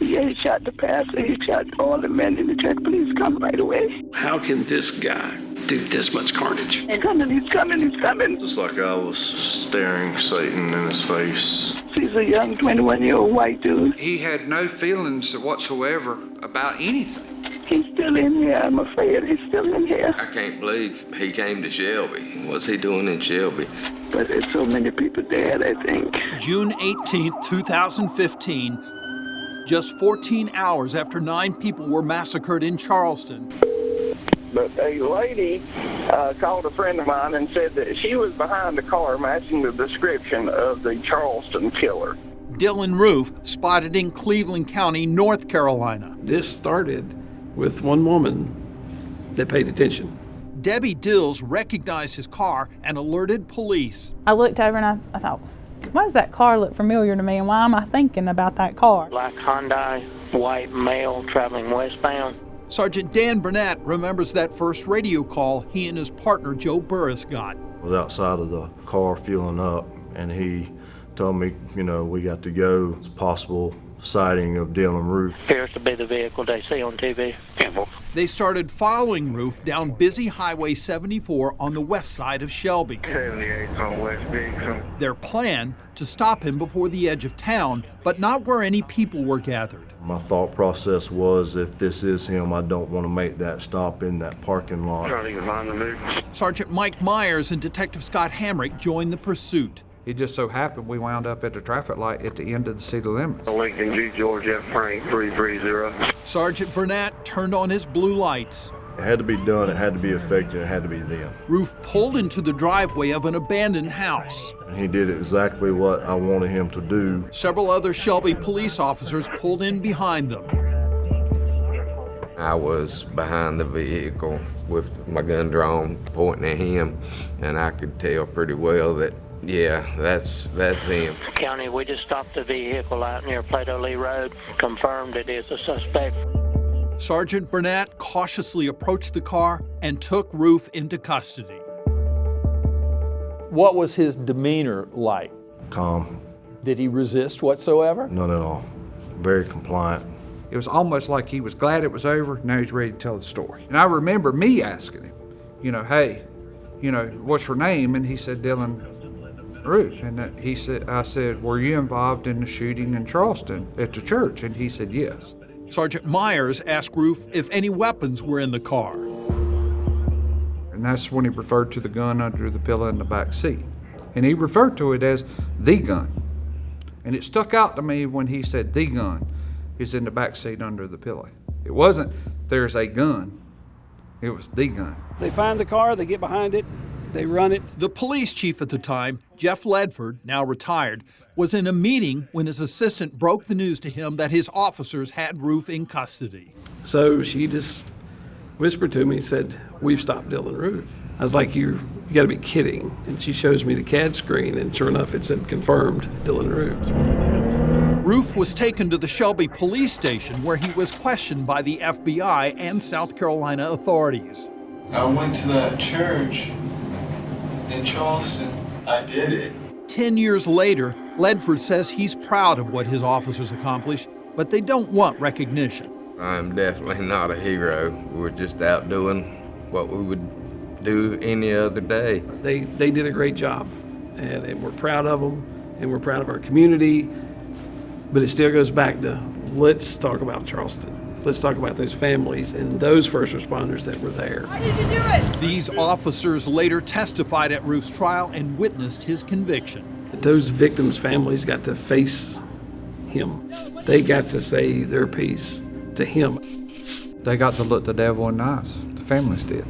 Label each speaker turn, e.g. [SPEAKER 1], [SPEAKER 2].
[SPEAKER 1] Yeah, he shot the pastor. He shot all the men in the church. Please come right away.
[SPEAKER 2] How can this guy do this much carnage?
[SPEAKER 1] He's coming, he's coming, he's coming.
[SPEAKER 3] It's like I was staring Satan in his face.
[SPEAKER 1] He's a young 21-year-old white dude.
[SPEAKER 4] He had no feelings whatsoever about anything.
[SPEAKER 1] He's still in here, I'm afraid. He's still in here.
[SPEAKER 5] I can't believe he came to Shelby. What's he doing in Shelby?
[SPEAKER 1] But there's so many people dead, I think.
[SPEAKER 6] June 18th, 2015, just 14 hours after 9 people were massacred in Charleston.
[SPEAKER 7] But a lady called a friend of mine and said that she was behind the car matching the description of the Charleston killer.
[SPEAKER 6] Dylann Roof spotted in Cleveland County, North Carolina.
[SPEAKER 2] This started with one woman that paid attention.
[SPEAKER 6] Debbie Dills recognized his car and alerted police.
[SPEAKER 8] I looked over and I thought, why does that car look familiar to me, and why am I thinking about that car?
[SPEAKER 9] Black Hyundai, white male traveling westbound.
[SPEAKER 6] Sergeant Dan Burnett remembers that first radio call he and his partner Joe Burris got.
[SPEAKER 3] I was outside of the car fueling up, and he told me, we got to go. It's possible sighting of Dylann Roof.
[SPEAKER 9] Appears to be the vehicle they see on TV.
[SPEAKER 6] They started following Roof down busy Highway 74 on the west side of Shelby.
[SPEAKER 7] 78 on West Big.
[SPEAKER 6] Their plan, to stop him before the edge of town, but not where any people were gathered.
[SPEAKER 3] My thought process was, if this is him, I don't want to make that stop in that parking lot.
[SPEAKER 6] Sergeant Mike Myers and Detective Scott Hamrick joined the pursuit.
[SPEAKER 4] It just so happened we wound up at the traffic light at the end of the city limits.
[SPEAKER 7] Lincoln G. George F. Frank 330.
[SPEAKER 6] Sergeant Burnett turned on his blue lights.
[SPEAKER 3] It had to be done, it had to be effective, it had to be them.
[SPEAKER 6] Roof pulled into the driveway of an abandoned house.
[SPEAKER 3] And he did exactly what I wanted him to do.
[SPEAKER 6] Several other Shelby police officers pulled in behind them.
[SPEAKER 5] I was behind the vehicle with my gun drawn, pointing at him, and I could tell pretty well that, yeah, that's him.
[SPEAKER 9] County, we just stopped the vehicle out near Plato Lee Road, confirmed it is a suspect.
[SPEAKER 6] Sergeant Burnett cautiously approached the car and took Roof into custody. What was his demeanor like?
[SPEAKER 3] Calm.
[SPEAKER 6] Did he resist whatsoever?
[SPEAKER 3] None at all. Very compliant.
[SPEAKER 4] It was almost like he was glad it was over. Now he's ready to tell the story. And I remember me asking him, hey, what's your name? And he said, Dylann Roof. And I said, were you involved in the shooting in Charleston at the church? And he said, yes.
[SPEAKER 6] Sergeant Myers asked Roof if any weapons were in the car.
[SPEAKER 4] And that's when he referred to the gun under the pillow in the back seat. And he referred to it as the gun. And it stuck out to me when he said the gun is in the back seat under the pillow. It wasn't there's a gun, it was the gun.
[SPEAKER 2] They find the car, they get behind it, they run it.
[SPEAKER 6] The police chief at the time, Jeff Ledford, now retired, was in a meeting when his assistant broke the news to him that his officers had Roof in custody.
[SPEAKER 2] So she just whispered to me and said, we've stopped Dylann Roof. I was like, you got to be kidding. And she shows me the CAD screen, and sure enough, it said confirmed Dylann Roof.
[SPEAKER 6] Roof was taken to the Shelby police station where he was questioned by the FBI and South Carolina authorities.
[SPEAKER 10] I went to that church in Charleston. I did it.
[SPEAKER 6] 10 years later, Ledford says he's proud of what his officers accomplished, but they don't want recognition.
[SPEAKER 5] I'm definitely not a hero. We're just out doing what we would do any other day.
[SPEAKER 2] They did a great job, and we're proud of them, and we're proud of our community, but it still goes back to, let's talk about Charleston. Let's talk about those families and those first responders that were there.
[SPEAKER 11] Why did you do it?
[SPEAKER 6] These officers later testified at Roof's trial and witnessed his conviction.
[SPEAKER 2] Those victims' families got to face him. They got to say their piece to him.
[SPEAKER 4] They got to look the devil in the eyes. The families did.